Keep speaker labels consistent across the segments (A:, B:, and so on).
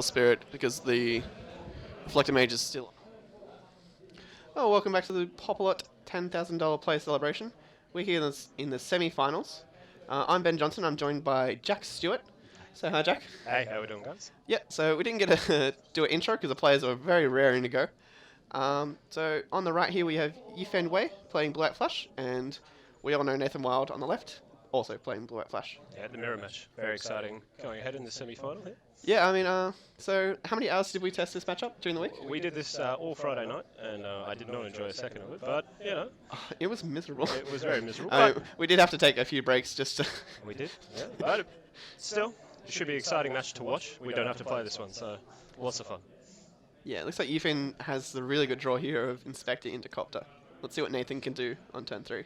A: Spirit because the Reflector Mage is still. Oh, welcome back to the Popolot $10,000 player celebration. We're here in the semi-finals. I'm Ben Johnson. I'm joined by Jack Stewart. So hi, Jack.
B: Hey, how we doing, guys?
A: Yeah. So we didn't get to do an intro because the players are very raring to go. So on the right here we have Yifen Wei playing Black Flash, and we all know Nathan Wild on the left, also playing Black Flash.
B: Yeah, the mirror match. Very exciting. Going ahead in the semi-final here.
A: Yeah, I mean, so how many hours did we test this matchup during the week?
B: We did this all Friday night, and I did not enjoy a second of it, but,
A: It was miserable.
B: it was very miserable.
A: I
B: But
A: mean, we did have to take a few breaks just to.
B: we did, yeah. But still, it should be an exciting match to watch. We don't have to play this one, so lots of fun.
A: Yeah, it looks like Yufin has the really good draw here of Inspector into Copter. Let's see what Nathan can do on turn 3.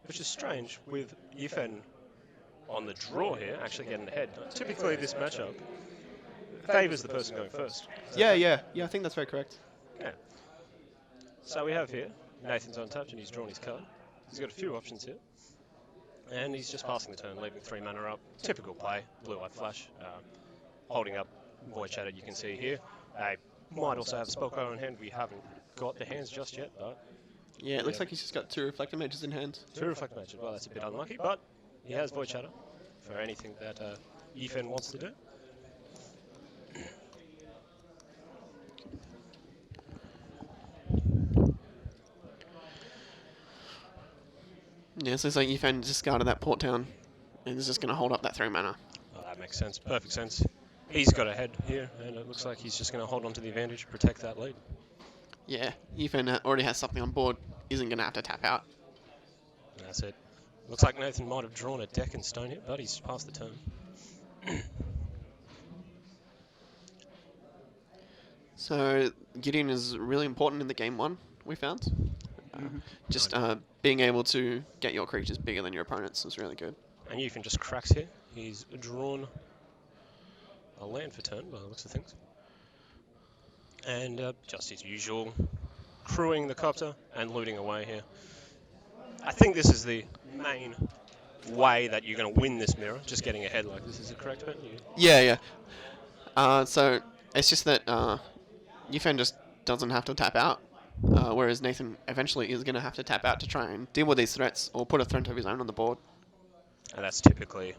B: Which is strange, with Yifen on the draw here, actually getting ahead. Typically, this matchup favours the person going first.
A: Yeah, I think that's very correct.
B: Yeah. So we have here, Nathan's untapped and he's drawn his card. He's got a few options here. And he's just passing the turn, leaving 3 mana up. Typical play, Blue-Eyed Flash. Holding up Void Shadow, you can see here. Might also have a Spellcaller in hand. We haven't got the hands just yet, but...
A: Yeah, it looks like he's just got 2 Reflector Mages in hand.
B: 2 Reflector Mages, well, that's a bit unlucky, but he has Void Shadow for anything that Yifen wants to do.
A: Yeah, so it's like Yufin discarded that Port Town and is just going to hold up that 3 mana.
B: Well, that makes sense, perfect sense. He's got ahead here, and it looks like he's just going to hold on to the advantage, protect that lead.
A: Yeah, Yufin already has something on board, isn't going to have to tap out.
B: That's it. Looks like Nathan might have drawn a deck and stone here, but he's passed the turn.
A: So Gideon is really important in the game 1, we found. Just being able to get your creatures bigger than your opponents is really good.
B: And Yifen just cracks here. He's drawn a land for turn by the looks of things. And just his usual, crewing the copter and looting away here. I think this is the main way that you're going to win this mirror, just getting ahead like this. Is it correct, Ben?
A: Yeah. So it's just that Yufin just doesn't have to tap out, whereas Nathan eventually is going to have to tap out to try and deal with these threats or put a threat of his own on the board.
B: And that's typically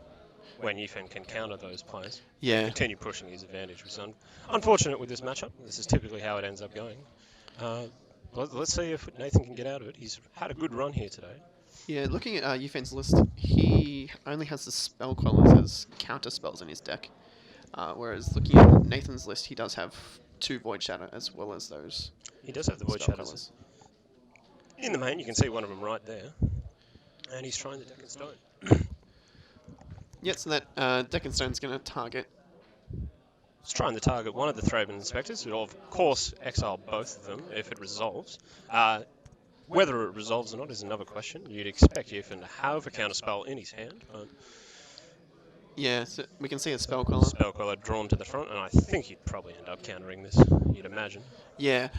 B: when Yifen can counter those plays.
A: Yeah.
B: Continue pushing his advantage, which is unfortunate with this matchup. This is typically how it ends up going. Let's see if Nathan can get out of it. He's had a good run here today.
A: Yeah, looking at Yufin's list, he only has the spell collars as counter spells in his deck. Whereas looking at Nathan's list, he does have 2 Void Shadow as well as those.
B: He does have the Void
A: spell
B: Shadows.
A: colours.
B: In the main, you can see one of them right there. And he's trying the deck and stone.
A: Yeah, so that Deck and Stone's going to target.
B: He's trying to target one of the Thraben Inspectors. He'll, of course, exile both of them if it resolves. Whether it resolves or not is another question. You'd expect Yifen to have a counterspell in his hand, but...
A: Yeah, so we can see a spell collar.
B: Spell collar drawn to the front, and I think he'd probably end up countering this, you'd imagine.
A: Yeah,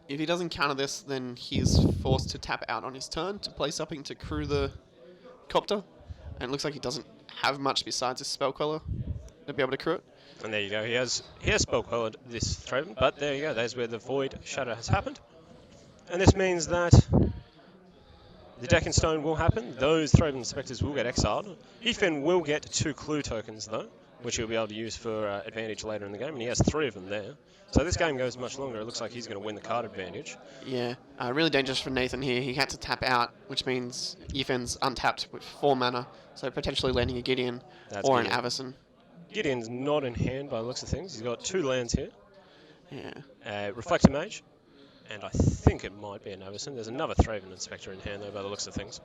A: if he doesn't counter this, then he's forced to tap out on his turn to play something to crew the Copter. And it looks like he doesn't have much besides his spell collar to be able to crew it.
B: And there you go, he has spell collared this Thraben, but there you go, there's where the Void Shadow has happened. And this means that the Deck and Stone will happen. Those Thraben Inspectors will get exiled. Yifen will get 2 clue tokens, though, which he'll be able to use for advantage later in the game, and he has 3 of them there. So this game goes much longer. It looks like he's going to win the card advantage.
A: Yeah, really dangerous for Nathan here. He had to tap out, which means Yifen's untapped with 4 mana, so potentially landing a Gideon or an Avacyn.
B: Gideon's not in hand by the looks of things. He's got 2 lands here.
A: Yeah.
B: Reflector Mage. And I think it might be an Avacyn. There's another Thraben Inspector in hand, though, by the looks of things.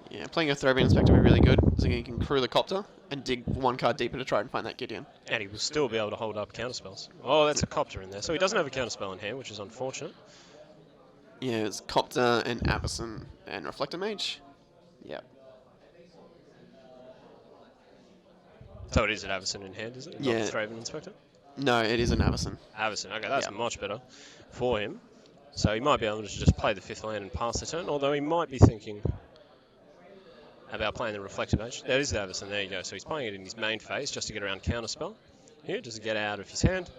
A: Yeah, playing a Thraben Inspector would be really good, so he can crew the Copter and dig 1 card deeper to try and find that Gideon.
B: And he will still be able to hold up counterspells. Oh, that's a Copter in there. So he doesn't have a counterspell in hand, which is unfortunate.
A: Yeah, it's Copter and Avacyn and Reflector Mage. Yep.
B: So it is an Avacyn in hand, is it?
A: Yeah.
B: Not the Thraben Inspector?
A: No, it is an Avacyn.
B: Avacyn, okay, that's
A: Yep.
B: much better for him. So he might be able to just play the 5th land and pass the turn, although he might be thinking about playing the Reflective Mage. That is the Avacyn, there you go. So he's playing it in his main phase just to get around Counterspell. here just to get out of his hand.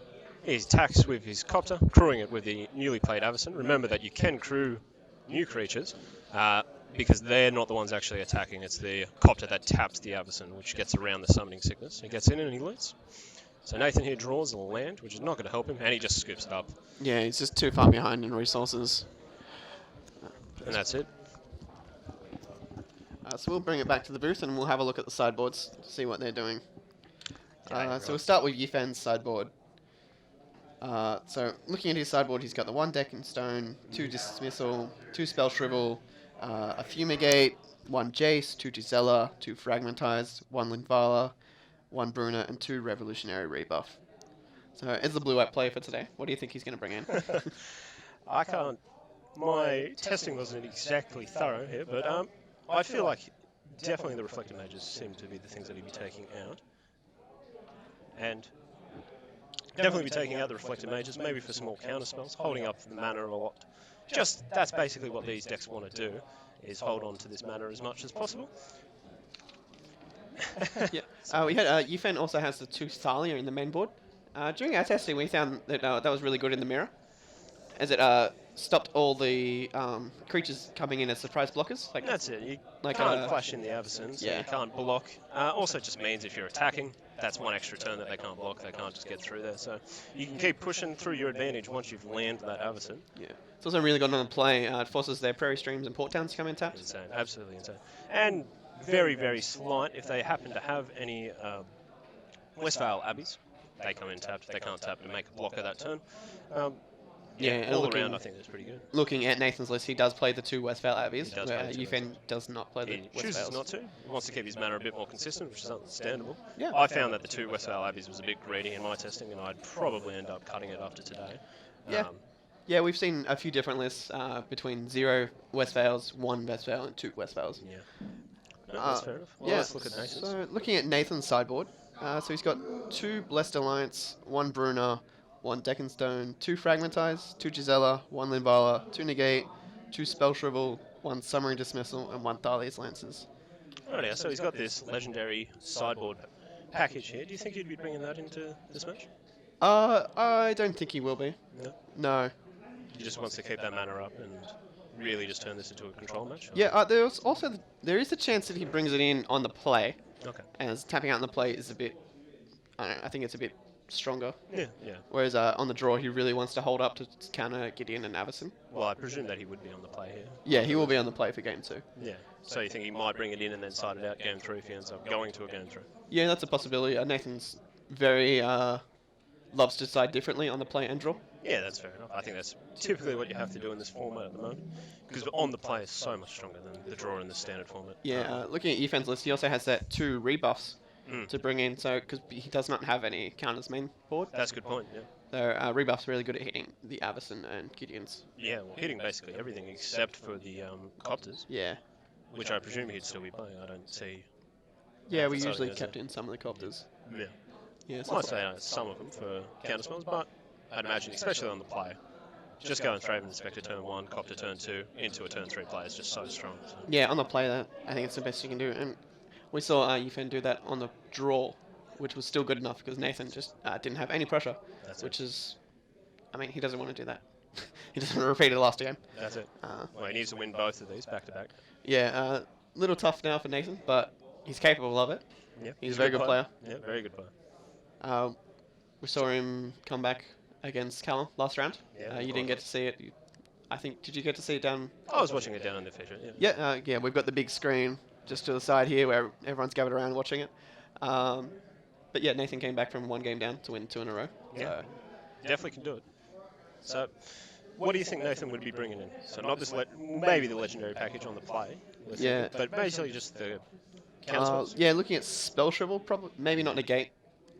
B: He attacks with his copter, crewing it with the newly played Avacyn. Remember that you can crew new creatures because they're not the ones actually attacking. It's the copter that taps the Avacyn, which gets around the summoning sickness. He gets in and he loots. So Nathan here draws a land, which is not going to help him, and he just scoops it up.
A: Yeah, he's just too far behind in resources.
B: And that's it.
A: So we'll bring it back to the booth and we'll have a look at the sideboards to see what they're doing.
B: Yeah,
A: So we'll start with Yifen's sideboard. So looking at his sideboard, he's got the 1 Deck in Stone, 2 Dismissal, 2 Spell Shrivel, a Fumigate, 1 Jace, 2 Gisela, 2 Fragmentize, 1 Linvala, 1 Bruna, and 2 Revolutionary Rebuff. So as the blue-white player for today, what do you think he's going to bring in?
B: I can't. My testing wasn't exactly thorough here, but I feel like definitely the Reflector Mages seem to be the things that he'd be taking out. And definitely be taking out the Reflector Mages, maybe for small counter spells, holding up the mana a lot. Just, that's basically what these decks want to do, is hold on to this mana as much as possible.
A: Yeah. We had Yifen also has the 2 Thalia in the main board. During our testing, we found that that was really good in the mirror, as it stopped all the creatures coming in as surprise blockers. Like
B: That's it. You
A: like,
B: can't flash in the Avacyn, so
A: yeah.
B: you can't block. Also just means if you're attacking, that's 1 extra turn that they can't block. They can't just get through there. So you can keep pushing through your advantage once you've landed that Avacyn.
A: Yeah. It's also really good on the play. It forces their Prairie Streams and Port Towns to come in tapped.
B: Insane. Absolutely insane. And very, very slight if they happen to have any Westvale Abbeys. They come in tapped. They can't tap to make a blocker that turn.
A: And
B: all
A: looking,
B: around I think that's pretty good.
A: Looking at Nathan's list, he does play the 2 Westvale Abbeys,
B: He does
A: where
B: play the 2
A: Yifen does not play the
B: He chooses
A: Westvales.
B: not to. He wants to keep his mana a bit more consistent, which is understandable.
A: Yeah.
B: I found that the 2 Westvale Abbeys was a bit greedy in my testing, and I'd probably end up cutting it after today.
A: Yeah. Yeah, we've seen a few different lists between 0 Westvales, 1 Westvale, and 2 Westvales.
B: Yeah. No, that's fair enough. Well,
A: Yeah,
B: let's look at Nathan's.
A: so looking at Nathan's sideboard, so he's got 2 Blessed Alliance, 1 Bruna, 1 Deck and Stone, 2 Fragmentize, 2 Gisela, 1 Linvala, 2 Negate, 2 Spell Shrivel, 1 Summary Dismissal, and 1 Thalia's Lances.
B: Alright, so he's got this legendary sideboard package here. Do you think he'd be bringing that into this match?
A: I don't think he will be.
B: No.
A: No.
B: He just wants to keep that mana up and really just turn this into a control match? Or?
A: Yeah, there's also there is a chance that he brings it in on the play,
B: Okay.
A: as tapping out on the play is a bit, I don't know, I think it's a bit stronger.
B: Yeah, yeah.
A: Whereas on the draw, he really wants to hold up to counter Gideon and Avacyn.
B: Well, I presume that he would be on the play here.
A: Yeah, he will be on the play for game 2.
B: Yeah. So you think he might bring it in and then side it out game 3 if he ends up going to a game 3?
A: Yeah, that's a possibility. Nathan's very loves to decide differently on the play and draw.
B: Yeah, that's fair enough. I think that's typically what you have to do in this format at the moment. Because on the play is so much stronger than the draw in the standard format.
A: Yeah, looking at Yifen's list, he also has that 2 rebuffs
B: Mm.
A: to bring in, so because he does not have any counters main board.
B: That's a good point, yeah.
A: So rebuffs really good at hitting the Avacyn and Gideon's.
B: Yeah, well, hitting basically everything except for the copters,
A: Yeah.
B: which I presume he'd still be playing. I don't see.
A: Yeah, we
B: That's
A: usually
B: something,
A: kept in some of the copters.
B: Yeah.
A: Yeah,
B: I
A: so
B: might say some of them for counter spells, but I'd imagine, especially on the play, just going Thraven Inspector turn 1, Copter turn 2, into a turn 3 play is just so strong. So.
A: yeah, on the play, that I think it's the best you can do. And we saw Yifen do that on the draw, which was still good enough because Nathan just didn't have any pressure,
B: That's
A: which is, I mean, he doesn't want to do that. He doesn't want to repeat it last game.
B: That's it.
A: Uh,
B: Well, he needs to win both of these back to back.
A: yeah, little tough now for Nathan, but he's capable of it.
B: Yeah,
A: He's a very good player.
B: Yeah, very good player.
A: We saw him come back against Callum last round.
B: Yeah,
A: You didn't get to see it. I think, did you get to see it down?
B: I was watching it down on the feature. Yeah.
A: Yeah, we've got the big screen just to the side here where everyone's gathered around watching it. But yeah, Nathan came back from 1 game down to win 2 in a row.
B: Yeah.
A: So,
B: Definitely can do it. So, what do you think Nathan would be bringing in? So not this, maybe the legendary package on the play.
A: Yeah.
B: But basically just the counter spells.
A: yeah, looking at Spell Shrivel, probably maybe not Negate.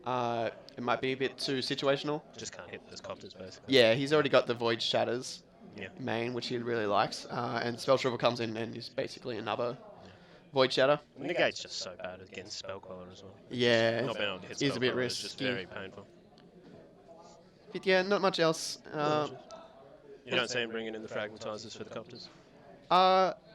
A: It might be a bit too situational.
B: Just can't hit those copters basically.
A: Yeah, he's already got the Void Shatters
B: Yeah.
A: main, which he really likes. And Spell Shrivel comes in and is basically another Void Shatter.
B: Negate's just so bad against Spell Queller as well.
A: Yeah,
B: Not being able to hit
A: is
B: Spell
A: a bit
B: Queller is just
A: risky.
B: very painful.
A: But yeah, not much else.
B: You don't see him bringing in the Fragmentizers for the copters?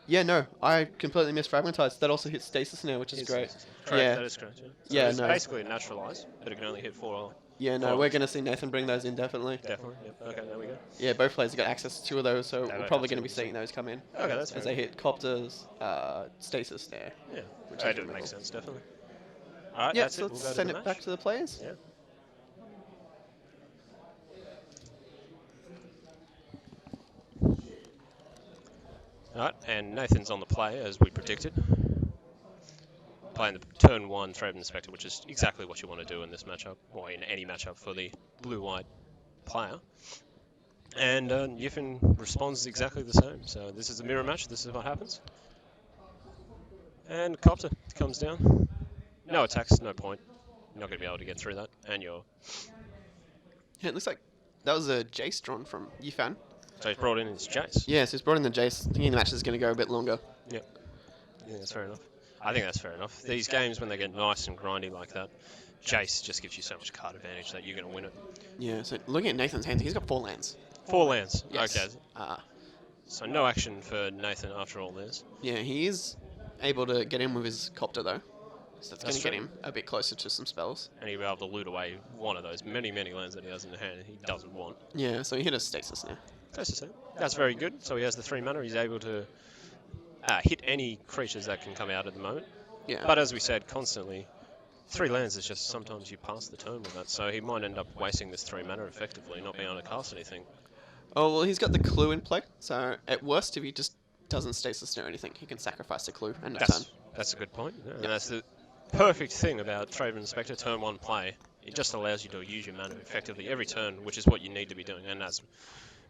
A: Yeah, no, I completely missed Fragmentize. That also hits Stasis now, which is great.
B: Correct,
A: Yeah.
B: that is correct. Yeah. So
A: Yeah,
B: it's
A: no.
B: basically a naturalize, but it can only hit 4.
A: Yeah, no,
B: Four
A: we're
B: lines.
A: going to see Nathan bring those in definitely.
B: Definitely. Yep. Okay, there we go.
A: Yeah, both players have got access to 2 of those, so
B: They
A: we're
B: both
A: probably
B: have
A: going to be
B: 2,
A: seeing those come in
B: Okay, that's
A: as
B: fair.
A: they hit Copters, Stasis there.
B: Yeah,
A: which
B: that
A: is
B: makes
A: removal.
B: sense, definitely. All right,
A: Yeah,
B: that's
A: so
B: it.
A: let's
B: We'll go to
A: send
B: the
A: it
B: match.
A: back to the players.
B: Yeah. All right, and Nathan's on the play as we predicted. Playing the turn 1 Threat Inspector, which is exactly what you want to do in this matchup, or in any matchup for the blue-white player. And Yiffin responds exactly the same. So this is a mirror match. This is what happens. And Copter comes down. No attacks, no point. You're not going to be able to get through that. And you're...
A: Yeah, it looks like that was a Jace drawn from Yifan.
B: So he's brought in his Jace.
A: Yeah, so he's brought in the Jace, thinking the match is going to go a bit longer.
B: Yep. Yeah, that's fair enough. I think that's fair enough. These games, when they get nice and grindy like that, Jace just gives you so much card advantage that you're going to win it.
A: Yeah, so looking at Nathan's hand, he's got 4 lands.
B: 4 lands.
A: Yes.
B: Okay. So no action for Nathan after all this.
A: Yeah, he is able to get in with his Copter though. So that's going to
B: true.
A: get him a bit closer to some spells.
B: And he'll be able to loot away one of those many, many lands that he has in the hand he doesn't want.
A: Yeah, so he hit a Stasis now.
B: That's very good. So he has the 3 mana. He's able to hit any creatures that can come out at the moment.
A: Yeah.
B: But as we said, constantly, 3 lands is just sometimes you pass the turn with that. So he might end up wasting this 3 mana effectively, not being able to cast anything.
A: Oh, well, he's got the Clue in play. So at worst, if he just doesn't Stasis or anything, he can sacrifice the Clue and a turn.
B: That's a good point. Yeah. And that's the perfect thing about Thraben Inspector turn 1 play. It just allows you to use your mana effectively every turn, which is what you need to be doing. And as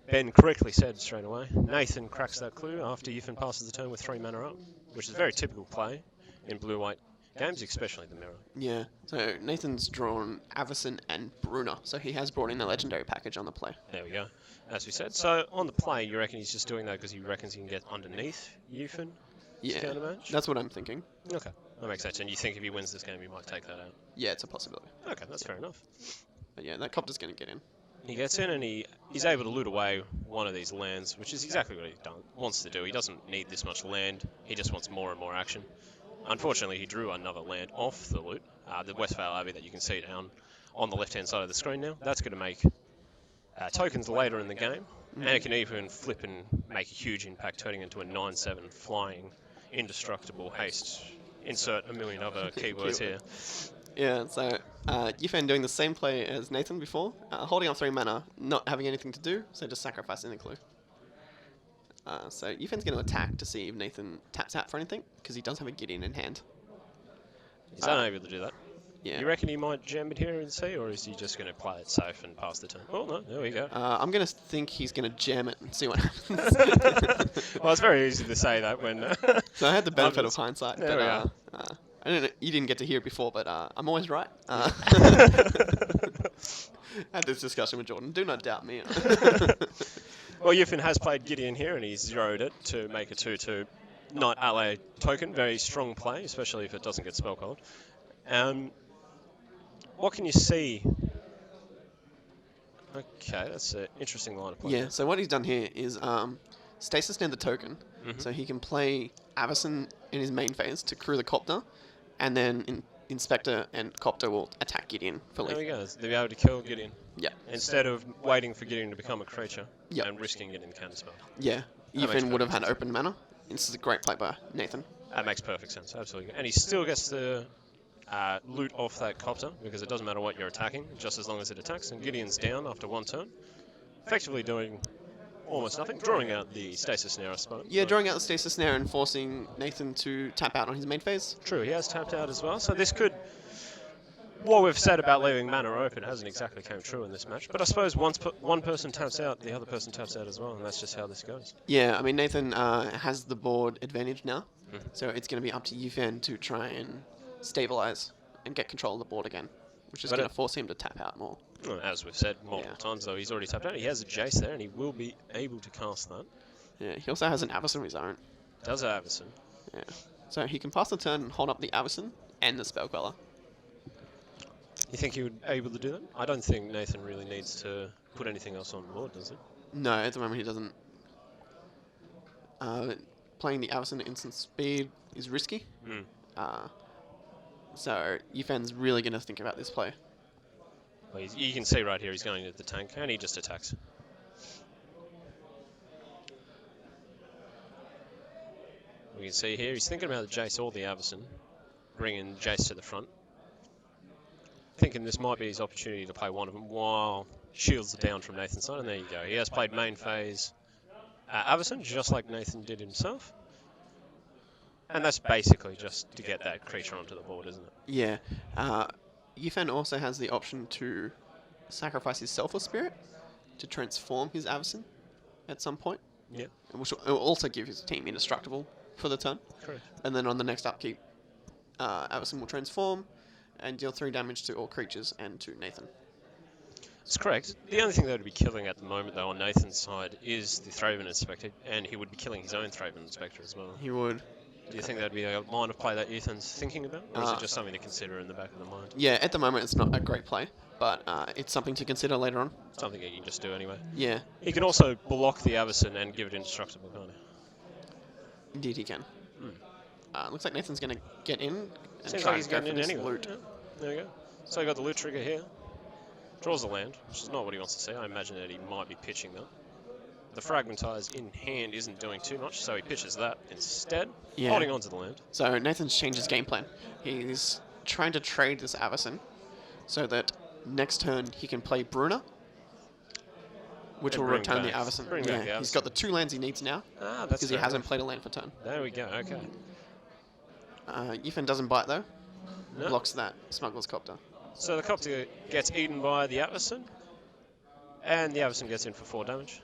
B: Ben correctly said straight away, Nathan cracks that Clue after Yiffin passes the turn with 3 mana up, which is a very typical play in blue-white games, especially the mirror.
A: Yeah, so Nathan's drawn Avacyn and Bruna, so he has brought in a legendary package on the play.
B: There we go. As we said. So on the play, you reckon he's just doing that because he reckons he can get underneath Yiffin?
A: Yeah,
B: counter match?
A: that's what I'm thinking.
B: Okay, that makes sense. And you think if he wins this game, he might take that out?
A: Yeah, it's a possibility.
B: Okay, that's fair enough.
A: But yeah, that Copter's going to get in.
B: He gets in and he's able to loot away one of these lands, which is exactly what he wants to do. He doesn't need this much land. He just wants more and more action. Unfortunately, he drew another land off the loot, the Westvale Abbey that you can see down on the left-hand side of the screen now. That's going to make tokens later in the game, and it can even flip and make a huge impact, turning into a 9/7 flying, indestructible haste. Insert a million other keywords here.
A: Yeah, so Yiffin doing the same play as Nathan before, holding up 3 mana, not having anything to do, so just sacrificing the Clue. So Yiffin's going to attack to see if Nathan taps out for anything, because he does have a Gideon in hand.
B: He's unable to do that.
A: Yeah.
B: You reckon he might jam it here and see, or is he just going to play it safe and pass the turn? Oh, no, there we go.
A: I'm going to think he's going to jam it and see what happens.
B: Well, it's very easy to say that when...
A: So I had the benefit of hindsight,
B: There we are.
A: but I don't know, you didn't get to hear it before, but I'm always right. I had this discussion with Jordan. Do not doubt me.
B: Well, Yiffin has played Gideon here, and he's zeroed it to make a 2/2 Knight Ally token. Very strong play, especially if it doesn't get spellcalled. What can you see? Okay, that's an interesting line of play.
A: Yeah, so what he's done here is Stasis near the token,
B: Mhm.
A: so he can play Avacyn in his main phase to crew the Copter, and then Inspector and Copter will attack Gideon for
B: There
A: lead.
B: we go. They'll be able to kill Gideon.
A: Yeah.
B: Instead of waiting for Gideon to become a creature
A: Yep.
B: and risking getting the counterspell.
A: Yeah,
B: That makes
A: Yiffin would have
B: perfect
A: had open mana. This is a great play by Nathan.
B: That makes perfect sense, absolutely. And he still gets to loot off that Copter, because it doesn't matter what you're attacking, just as long as it attacks. And Gideon's down after 1 turn, effectively doing almost nothing, drawing out the Stasis Snare, I suppose.
A: Yeah,
B: But
A: drawing out the Stasis Snare and forcing Nathan to tap out on his main phase.
B: True, he has tapped out as well, so this could... What we've said about leaving mana open hasn't exactly came true in this match, but I suppose once one person taps out, the other person taps out as well, and that's just how this goes.
A: Yeah, I mean, Nathan has the board advantage now,
B: Mhm.
A: so it's going to be up to Yiffin to try and stabilize and get control of the board again, which is
B: But
A: going to force him to tap out more.
B: Well, as we've said multiple
A: Yeah.
B: times, though, he's already tapped out. He has a Jace there, and he will be able to cast that.
A: Yeah, he also has an Avacyn of his own.
B: Does Avacyn.
A: Yeah, so he can pass the turn and hold up the Avacyn and the Spell Queller.
B: You think he would be able to do that? I don't think Nathan really needs to put anything else on board, does he?
A: No, at the moment he doesn't. playing the Avacyn at instant speed is risky.
B: Mm.
A: So Yifen's really going to think about this play.
B: Well, you can see right here he's going to the tank, and he just attacks. We can see here he's thinking about the Jace or the Avacyn, bringing Jace to the front. Thinking this might be his opportunity to play one of them while shields are down from Nathan's side, and there you go. He has played main phase Avacyn, just like Nathan did himself. And that's basically just to get that creature onto the board, isn't it?
A: Yeah. Yifen also has the option to sacrifice his Selfless Spirit to transform his Avacyn at some point,
B: Yeah,
A: which will also give his team indestructible for the turn.
B: correct.
A: And then on the next upkeep, Avacyn will transform and deal 3 damage to all creatures and to Nathan.
B: That's correct. The only thing that would be killing at the moment, though, on Nathan's side is the Thraben Inspector, and he would be killing his own Thraben Inspector as well.
A: He would.
B: Do you think that would be a line of play that Ethan's thinking about, or is it just something to consider in the back of the mind?
A: Yeah, at the moment it's not a great play, but it's something to consider later on.
B: Something he can just do anyway.
A: Yeah,
B: He can also block the Avacyn and give it indestructible, can't he?
A: indeed he can. Looks like Nathan's going to get in and
B: Seems
A: try
B: like he's
A: to go
B: getting
A: for
B: in
A: this
B: anyway.
A: loot.
B: Yeah, there you go. So he got the loot trigger here. Draws the land, which is not what he wants to see. I imagine that he might be pitching that. The Fragmentize in hand isn't doing too much, so he pitches that instead,
A: Yeah.
B: holding on to the land.
A: So Nathan's changed his game plan. He's trying to trade this Avacyn so that next turn he can play Bruna, which
B: And
A: will
B: bring
A: return the
B: back-
A: Avacyn.
B: bring back the
A: He's
B: Avacyn.
A: got the 2 lands he needs now
B: Ah, that's
A: because he
B: fair
A: hasn't
B: enough.
A: played a land for turn.
B: There we go, okay.
A: Yifen doesn't bite though.
B: No.
A: Blocks that Smuggler's Copter.
B: So the Copter gets eaten by the Avacyn, and the Avacyn gets in for 4 damage.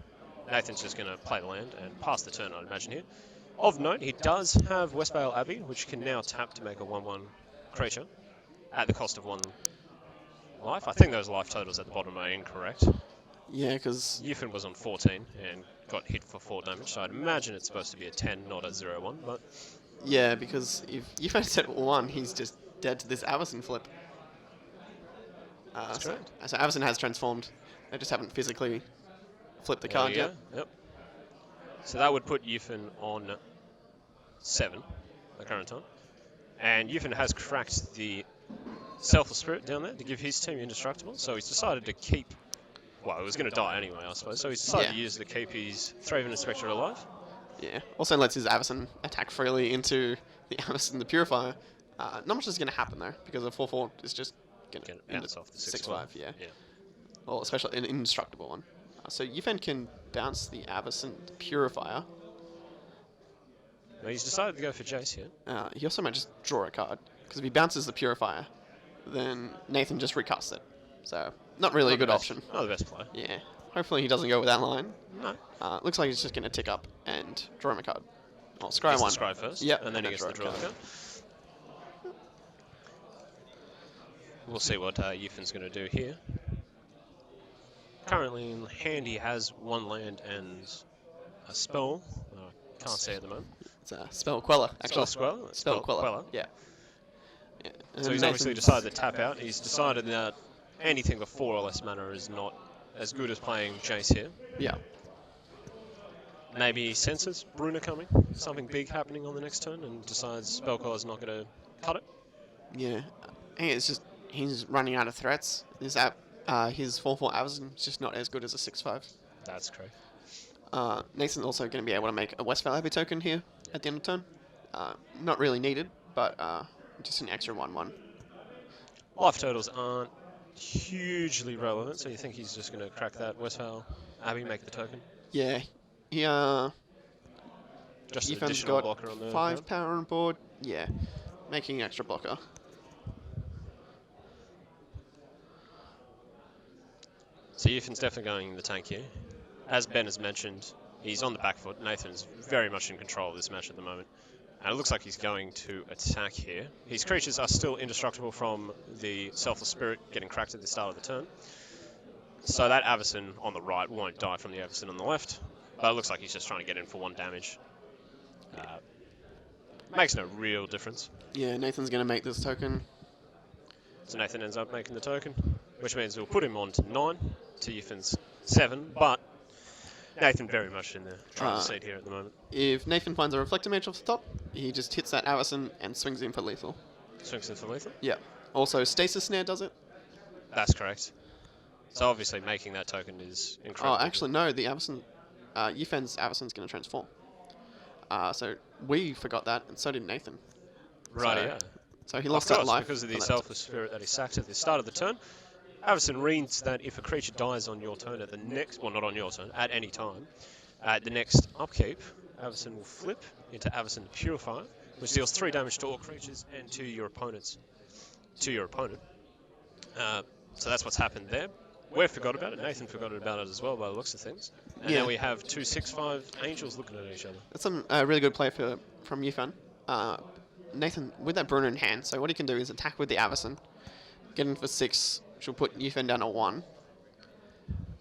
B: Nathan's just going to play the land and pass the turn, I'd imagine here. Of note, he does have Westvale Abbey, which can now tap to make a 1/1 creature at the cost of 1 life. I think those life totals at the bottom are incorrect.
A: Yeah, because
B: Yifen was on 14 and got hit for 4 damage, so I'd imagine it's supposed to be a 10, not a 0/1, but
A: if Yifen's at 1, he's just dead to this Avacyn flip.
B: That's
A: so,
B: correct.
A: so Avacyn has transformed. They just haven't physically flipped the
B: there
A: card
B: you
A: yet.
B: go. Yep. So that would put Yifen on 7 at the current time. And Yifen has cracked the Selfless Spirit down there to give his team indestructible, so he's decided to keep... Well, it was going to die anyway, I suppose, so he's decided to use it to keep his Thraben Inspector alive.
A: Yeah. Also lets his Avacyn attack freely into the Avacyn the Purifier. Not much is going to happen though, because a 4/4 is just going to
B: Get bounce off the
A: 6/5. Yeah.
B: Yeah.
A: Well, especially an indestructible one. So Yifen can bounce the Avacyn the Purifier.
B: Now he's decided to go for Jace here.
A: He also might just draw a card, because if he bounces the Purifier, then Nathan just recasts it. So not really a good option.
B: Not the best play.
A: Yeah. Hopefully he doesn't go with that line.
B: No.
A: Looks like he's just going to tick up and draw him a card. Oh, scry
B: Gets
A: one.
B: the scry first,
A: Yep,
B: and then he
A: and
B: gets the
A: draw
B: draw
A: a
B: the card. We'll see what Yifen's going to do here. Currently in hand he has 1 land and a spell. I can't say at the moment.
A: It's a Spell Queller, actually.
B: Spell Queller.
A: Yeah. Yeah.
B: So he's obviously decided to tap out. He's decided that anything with 4 or less mana is not as good as playing Jace here.
A: Yeah.
B: Maybe he senses Bruna coming, something big happening on the next turn, and decides Spellcaller's not going to cut it.
A: Yeah. I think it's just he's running out of threats. His 4/4 Avacyn is just not as good as a 6/5.
B: That's correct.
A: Nathan's also going to be able to make a Westvale Abbey token here at the end of turn. Not really needed, but just an extra 1/1.
B: Life totals aren't hugely relevant, so you think he's just going to crack that Westvale Abbey, make the token?
A: Yeah. He
B: Just an
A: Yifen's
B: additional
A: got
B: blocker on the
A: 5
B: board.
A: power on board. Yeah. Making an extra blocker.
B: So Yifen's definitely going in the tank here. As Ben has mentioned, he's on the back foot. Nathan's very much in control of this match at the moment. And it looks like he's going to attack here. His creatures are still indestructible from the Selfless Spirit getting cracked at the start of the turn. So that Avacyn on the right won't die from the Avacyn on the left. But it looks like he's just trying to get in for 1 damage. Makes no real difference.
A: Yeah, Nathan's going to make this token.
B: So Nathan ends up making the token, which means we'll put him on to 9 to Yifen's 7, but Nathan very much in the driver's
A: Uh,
B: seat here at the moment.
A: If Nathan finds a Reflector Mage off the top, he just hits that Avison and swings in for lethal.
B: Swings in for lethal.
A: Yeah. Also, Stasis Snare does it.
B: That's correct. So obviously making that token is
A: Oh,
B: incredible.
A: actually, no, the Avison, Yifen's Avison's going to transform. So we forgot that, and so did Nathan.
B: Right,
A: so,
B: yeah.
A: So he
B: Of
A: lost
B: course,
A: that life.
B: because of the
A: for that.
B: selfless spirit that he sacked at the start of the turn. Avison reads that if a creature dies on your turn at the next, well, not on your turn, at any time, at the next upkeep, Avison will flip into Avison Purifier, which deals 3 damage to all creatures and to your opponent. So that's what's happened there. We forgot about it. Nathan forgot about it as well, by the looks of things. And
A: Yeah.
B: now we have 2 6/5 angels looking at each other.
A: That's some really good play from Yifan. Nathan, with that Bruno in hand, so what he can do is attack with the Avison, get in for 6, which will put Yifan down to 1,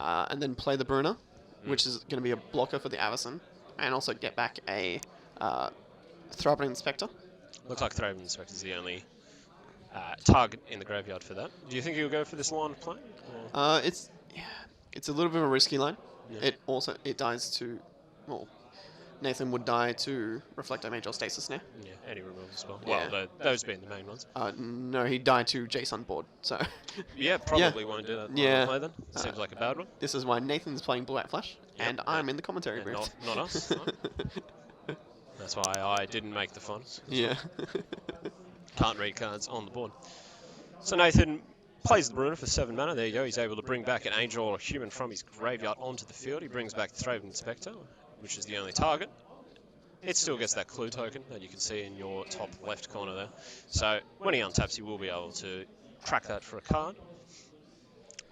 A: and then play the Bruno, which is going to be a blocker for the Avison, and also get back a Throbbing Inspector.
B: Looks like Thraben Inspector is the only target in the graveyard for that. Do you think he'll go for this line of play? Or?
A: It's a little bit of a risky line.
B: Yeah.
A: It dies to, well, Nathan would die to Reflector Mage or Stasis Snare.
B: Yeah, any removal spell.
A: Yeah.
B: Well, those being the main ones.
A: No, he'd die to Jason board. So
B: Yeah, probably won't do that line
A: Yeah.
B: of play then. Seems like a bad one.
A: this is why Nathan's playing Blue White Flash,
B: Yep.
A: and I'm in the commentary
B: And
A: booth.
B: not us. No. That's why I didn't make the finals.
A: Yeah.
B: Can't read cards on the board. So Nathan plays the Bruno for 7 mana. There you go. He's able to bring back an angel or a human from his graveyard onto the field. He brings back the Thraben Inspector, which is the only target. It still gets that clue token that you can see in your top left corner there. So when he untaps, he will be able to track that for a card.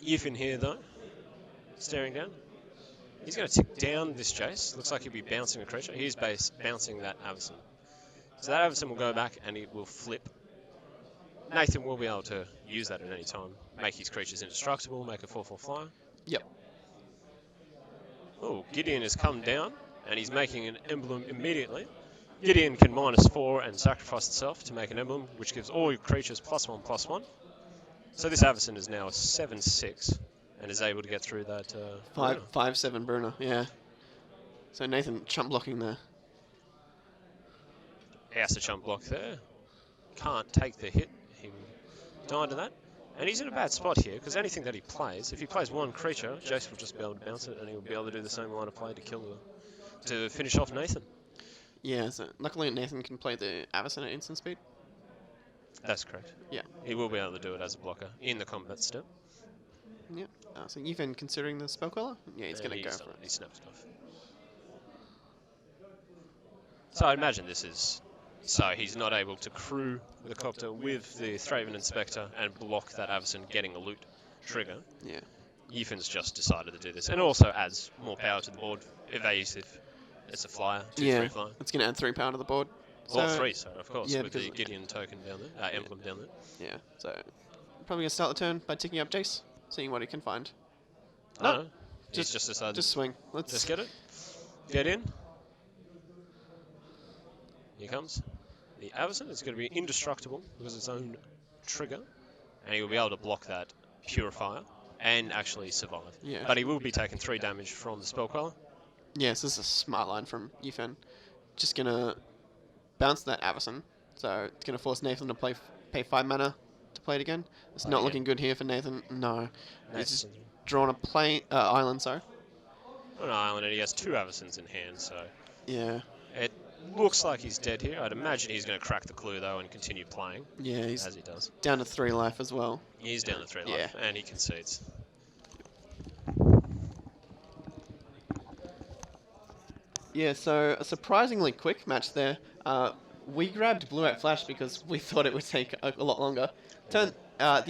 B: Yifin here, though, staring down. He's going to tick down this Jace. Looks like he'll be bouncing a creature. He's bouncing that Avison. So that Avison will go back and it will flip. Nathan will be able to use that at any time. Make his creatures indestructible, make a 4/4 flyer.
A: Yep.
B: Oh, Gideon has come down and he's making an emblem immediately. Gideon can -4 and sacrifice itself to make an emblem, which gives all your creatures +1/+1. So this Avison is now a 7/6 and is able to get through that.
A: 5/7 Bruno. Yeah. So Nathan chump blocking there.
B: He has to chump block there. Can't take the hit. He will die to that. And he's in a bad spot here, because anything that he plays, if he plays one creature, Jace will just be able to bounce it, and he'll be able to do the same line of play to finish off Nathan.
A: Yeah. So luckily Nathan can play the Avison at instant speed.
B: That's correct.
A: Yeah.
B: He will be able to do it as a blocker in the combat step.
A: Yep. So Yifan considering the spell queller? Yeah, he's
B: And
A: going to go for it.
B: He snaps it off. So I imagine this is... So he's not able to crew the copter with the Thraben Inspector and block that Avison getting a loot trigger.
A: Yeah.
B: Yifin's just decided to do this, and also adds more power to the board. Evasive. It's a flyer, 2/3 flyer.
A: It's going to add 3 power to the board.
B: Or 3, so of course,
A: yeah,
B: with the
A: because-
B: Gideon token down there, emblem down there.
A: Yeah. So probably going to start the turn by ticking up Jace, seeing what he can find.
B: No,
A: No,
B: he's just decided.
A: Just swing. Let's
B: Just get it. Get in. Here comes. The Avison is going to be indestructible because of its own trigger, and he will be able to block that Purifier and actually survive.
A: Yeah.
B: But he will be taking 3 damage from the spell queller.
A: Yes, this is a smart line from Yifan. Just going to bounce that Avison. So it's going to force Nathan to pay 5 mana to play it again. It's not
B: again.
A: looking good here for Nathan. No. He's just
B: Nathan
A: drawn a island, sorry.
B: on an island, and he has 2 Avisons in hand, so
A: Yeah.
B: it looks like he's dead here. I'd imagine he's going to crack the clue, though, and continue playing,
A: Yeah, he's
B: as he does.
A: down to 3 life as well.
B: He's down to 3
A: Yeah.
B: life, and he concedes.
A: Yeah, so a surprisingly quick match there. We grabbed Blue White Flash because we thought it would take a lot longer. The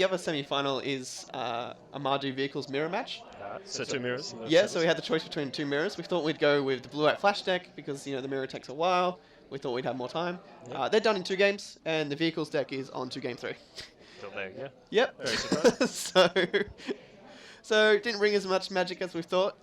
A: other semi-final is a Mardu Vehicles mirror match.
B: So 2 mirrors.
A: Yeah, so we had the choice between 2 mirrors. We thought we'd go with the Blue White Flash deck because the mirror takes a while. We thought we'd have more time.
B: Yep.
A: They're done in 2 games, and the Vehicles deck is on to game 3.
B: So there you go.
A: Yep.
B: Very surprising.
A: so didn't bring as much magic as we thought.